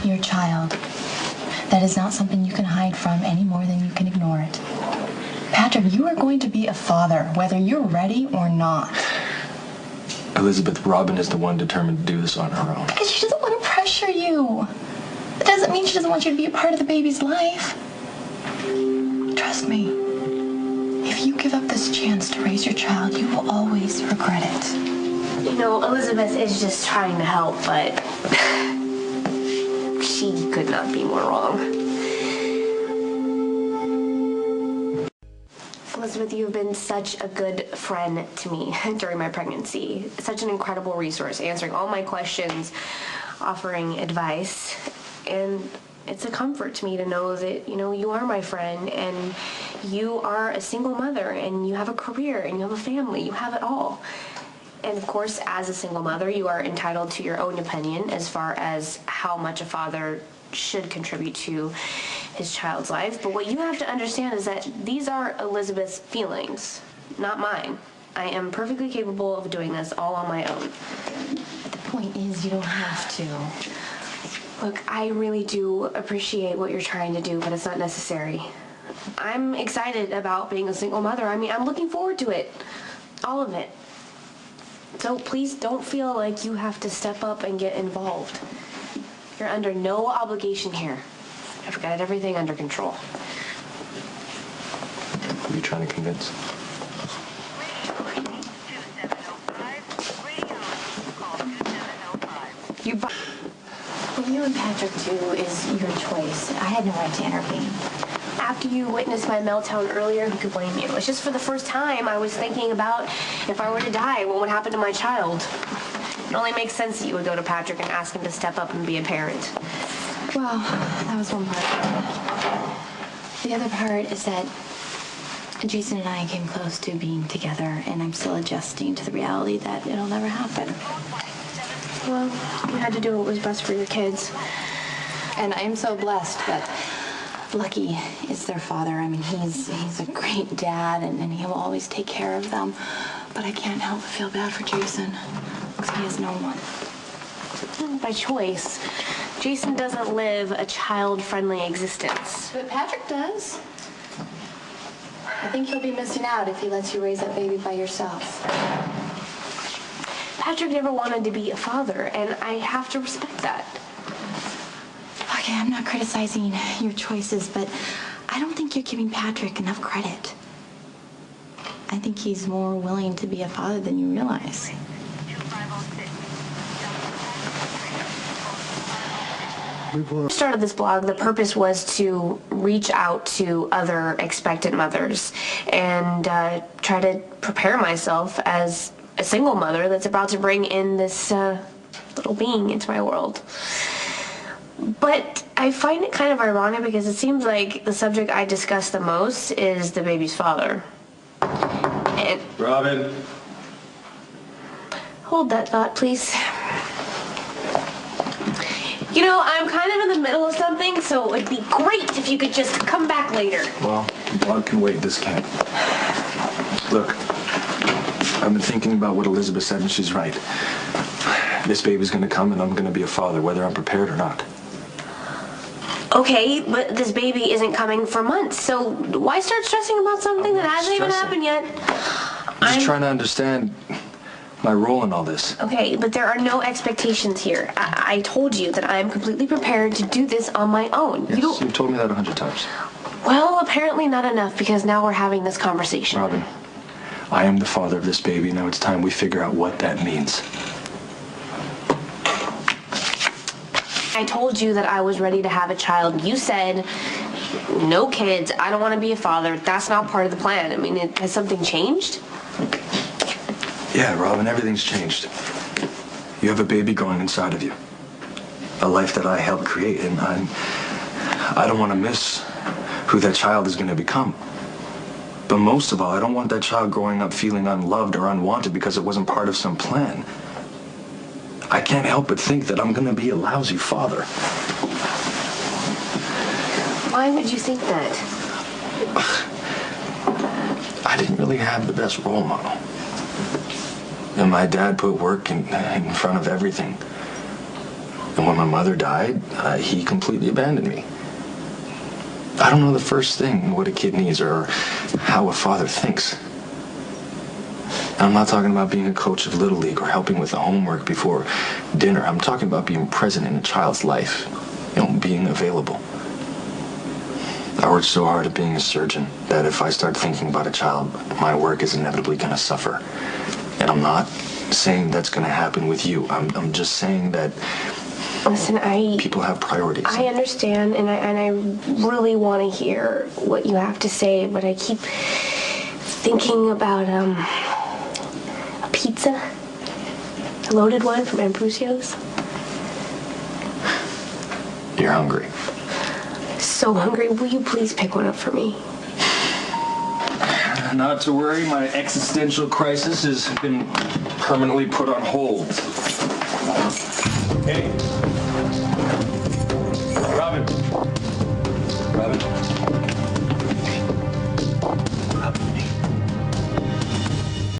your child. That is not something you can hide from any more than you can ignore it. Patrick, you are going to be a father, whether you're ready or not. Elizabeth, Robin is the one determined to do this on her own. Because she doesn't want to pressure you. It doesn't mean she doesn't want you to be a part of the baby's life. Trust me. If you give up this chance to raise your child, you will always regret it. You know, Elizabeth is just trying to help, but she could not be more wrong. Elizabeth, you've been such a good friend to me during my pregnancy. Such an incredible resource, answering all my questions, offering advice. And it's a comfort to me to know that, you know, you are my friend and you are a single mother and you have a career and you have a family. You have it all. And of course, as a single mother, you are entitled to your own opinion as far as how much a father should contribute to his child's life. But what you have to understand is that these are Elizabeth's feelings, not mine. I am perfectly capable of doing this all on my own. But the point is, you don't have to. Look, I really do appreciate what you're trying to do, but it's not necessary. I'm excited about being a single mother. I mean, I'm looking forward to it. All of it. So please don't feel like you have to step up and get involved. You're under no obligation here. I've got everything under control. Who are you trying to convince? What you and Patrick do is your choice. I had no right to intervene. After you witnessed my meltdown earlier, who could blame you? It's just for the first time I was thinking about if I were to die, what would happen to my child? It only makes sense that you would go to Patrick and ask him to step up and be a parent. Well, that was one part. The other part is that Jason and I came close to being together, and I'm still adjusting to the reality that it'll never happen. Well, you had to do what was best for your kids. And I am so blessed that Lucky is their father. I mean, he's a great dad, and he will always take care of them. But I can't help but feel bad for Jason, because he has no one. By choice. Jason doesn't live a child-friendly existence. But Patrick does. I think he'll be missing out if he lets you raise that baby by yourself. Patrick never wanted to be a father, and I have to respect that. Okay, I'm not criticizing your choices, but I don't think you're giving Patrick enough credit. I think he's more willing to be a father than you realize. Started this blog, the purpose was to reach out to other expectant mothers and try to prepare myself as a single mother that's about to bring in this little being into my world. But I find it kind of ironic because it seems like the subject I discuss the most is the baby's father. And Robin. hold that thought, please. You know, I'm kind of in the middle of something, so it would be great if you could just come back later. Well, the blog can wait, this can't. Look, I've been thinking about what Elizabeth said, and she's right. This baby's gonna come, and I'm gonna be a father, whether I'm prepared or not. Okay, but this baby isn't coming for months, so why start stressing about something that hasn't even happened yet? I'm just trying to understand my role in all this. Okay, but there are no expectations here. I told you that I am completely prepared to do this on my own. Yes, you've told me that 100 times. Well, apparently not enough, because now we're having this conversation. Robin, I am the father of this baby. Now it's time we figure out what that means. I told you that I was ready to have a child. You said, no kids, I don't want to be a father. That's not part of the plan. I mean, has something changed? Yeah, Robin, everything's changed. You have a baby growing inside of you. A life that I helped create, and I don't want to miss who that child is going to become. But most of all, I don't want that child growing up feeling unloved or unwanted because it wasn't part of some plan. I can't help but think that I'm going to be a lousy father. Why would you think that? I didn't really have the best role model. And my dad put work in front of everything. And when my mother died, he completely abandoned me. I don't know the first thing what a kid needs or how a father thinks. And I'm not talking about being a coach of Little League or helping with the homework before dinner. I'm talking about being present in a child's life, being available. I worked so hard at being a surgeon that if I start thinking about a child, my work is inevitably going to suffer. And I'm not saying that's going to happen with you. I'm just saying that listen, people have priorities. I understand, and I really want to hear what you have to say, but I keep thinking about a pizza, a loaded one from Ambrosio's. You're hungry. So hungry. Will you please pick one up for me? Not to worry, my existential crisis has been permanently put on hold. Hey. Robin.